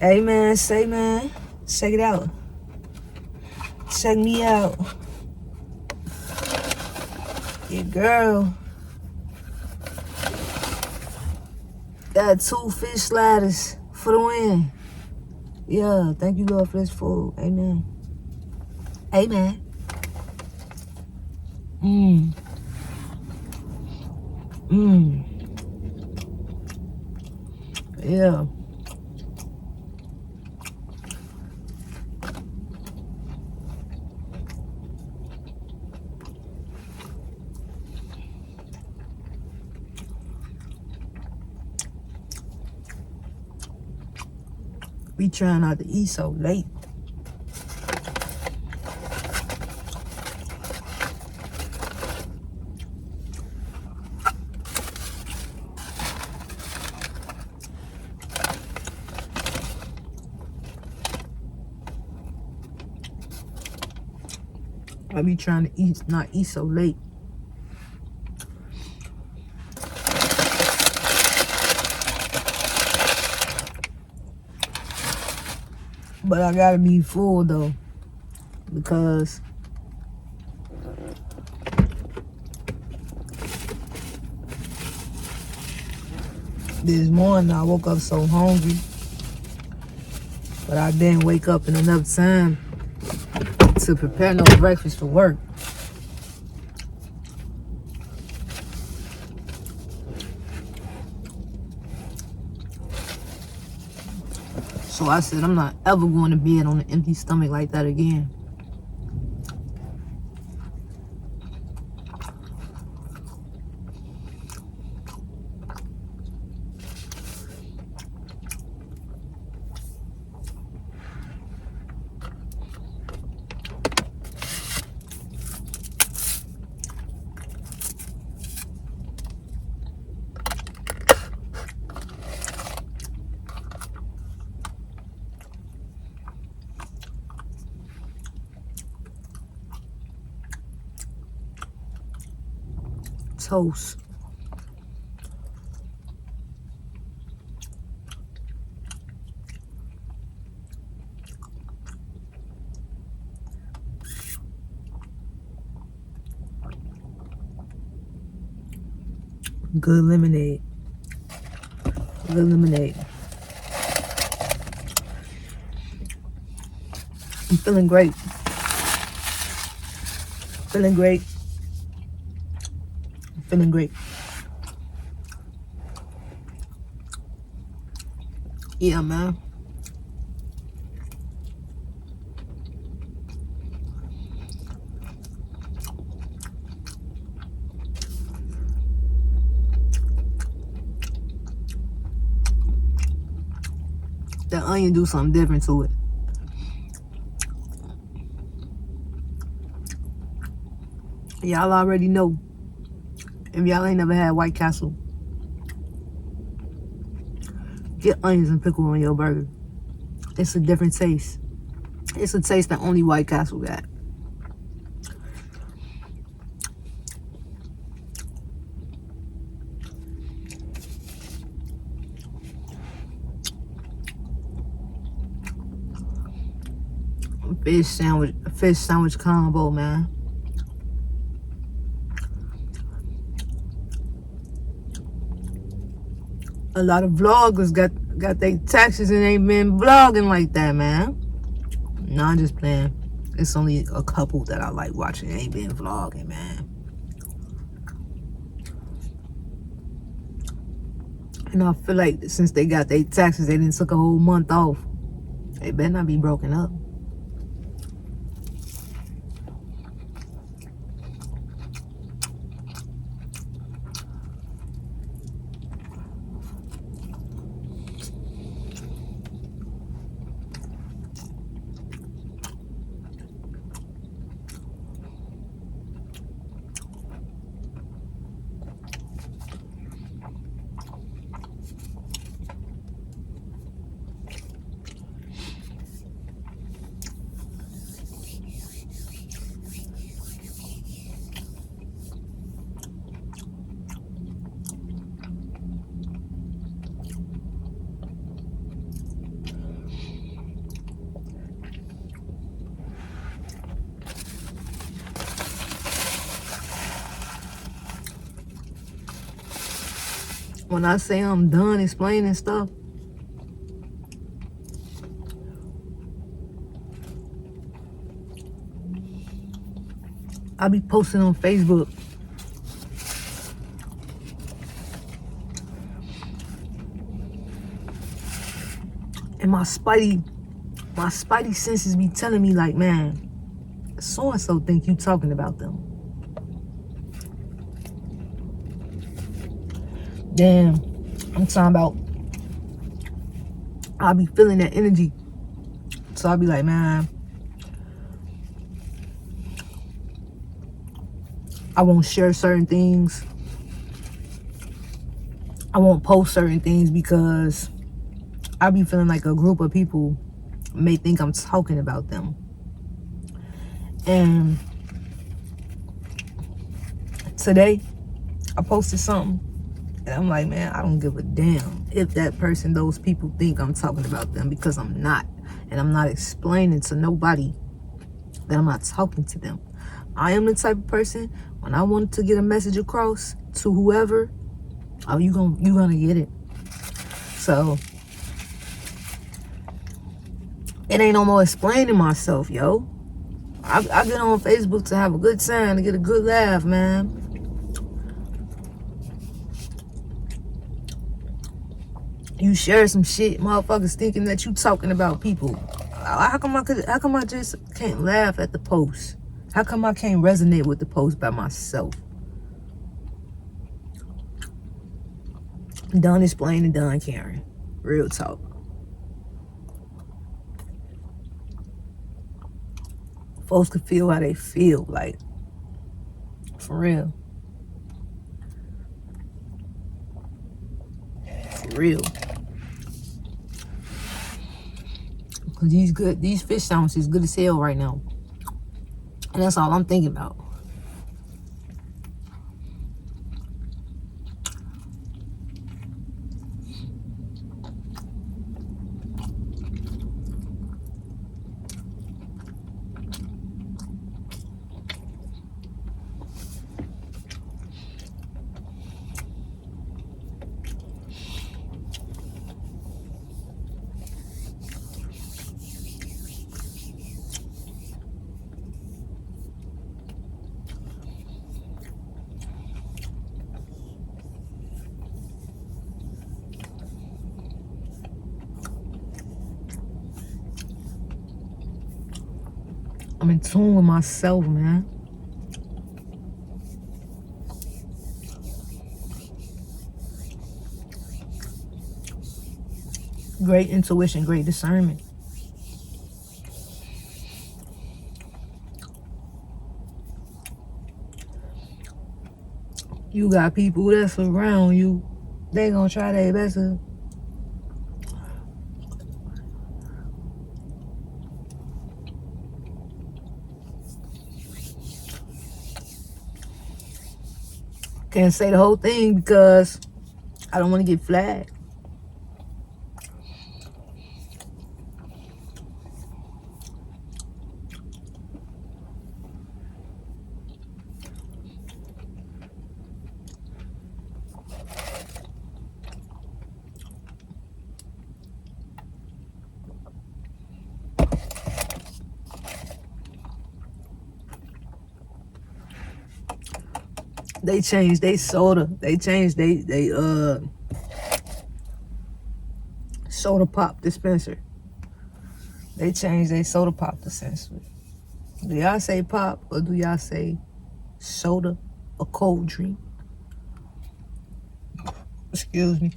Hey man, say man, check it out. Check me out. Your girl got 2 fish sliders for the win. Yeah, thank you Lord for this food. Amen. Amen. Yeah. We trying not to eat so late. I be trying to not eat so late. But I gotta be full though, because this morning I woke up so hungry, but I didn't wake up in enough time to prepare no breakfast for work. So I said I'm not ever going to bed on an empty stomach like that again. Toast. Good lemonade. Good lemonade. I'm feeling great. Feeling great. Feeling great. Yeah, man. That onion do something different to it. Y'all already know. If y'all ain't never had White Castle, get onions and pickle on your burger. It's a different taste. It's a taste that only White Castle got. Fish sandwich combo, man. A lot of vloggers got their taxes and ain't been vlogging like that, man. No, I'm just playing. It's only a couple that I like watching. Ain't been vlogging, man. And I feel like since they got their taxes, they didn't took a whole month off. They better not be broken up. When I say I'm done explaining stuff, I be posting on Facebook. And my spidey senses be telling me like, man, so-and-so think you talking about them. Damn, I'm talking about, I'll be feeling that energy. So I'll be like, man, I won't share certain things. I won't post certain things because I'll be feeling like a group of people may think I'm talking about them. And today, I posted something, and I'm like, man, I don't give a damn if that person, those people think I'm talking about them, because I'm not. And I'm not explaining to nobody that I'm not talking to them. I am the type of person, when I want to get a message across to whoever, oh, you gonna get it. So it ain't no more explaining myself, yo. I get on Facebook to have a good time, to get a good laugh, man. You share some shit, motherfuckers thinking that you talking about people. How come I just can't laugh at the post? How come I can't resonate with the post by myself? Done explaining, done caring. Real talk. Folks can feel how they feel, like, for real. For real. Cause these fish sandwiches good as hell right now. And that's all I'm thinking about. I'm in tune with myself, man. Great intuition, great discernment. You got people that's around you, they gonna try their best to can't say the whole thing because I don't want to get flagged. They changed they soda. They changed they soda pop dispenser. They changed they soda pop dispenser. Do y'all say pop or do y'all say soda or cold drink? Excuse me.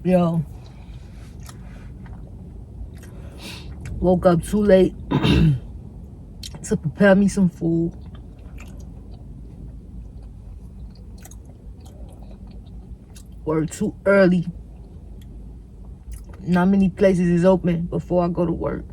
Yo, woke up too late to prepare me some food. work too early. Not many places is open before I go to work.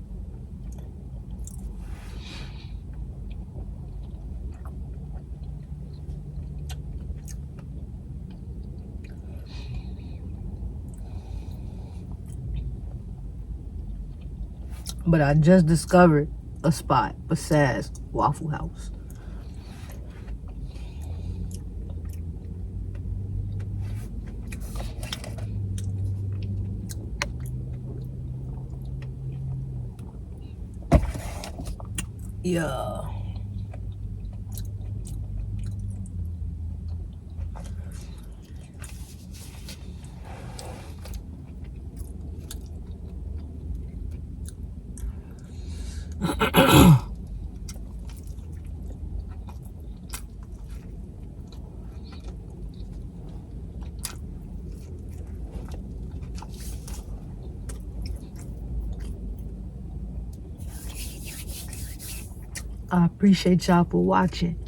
But I just discovered a spot besides Waffle House. Yeah. I appreciate y'all for watching.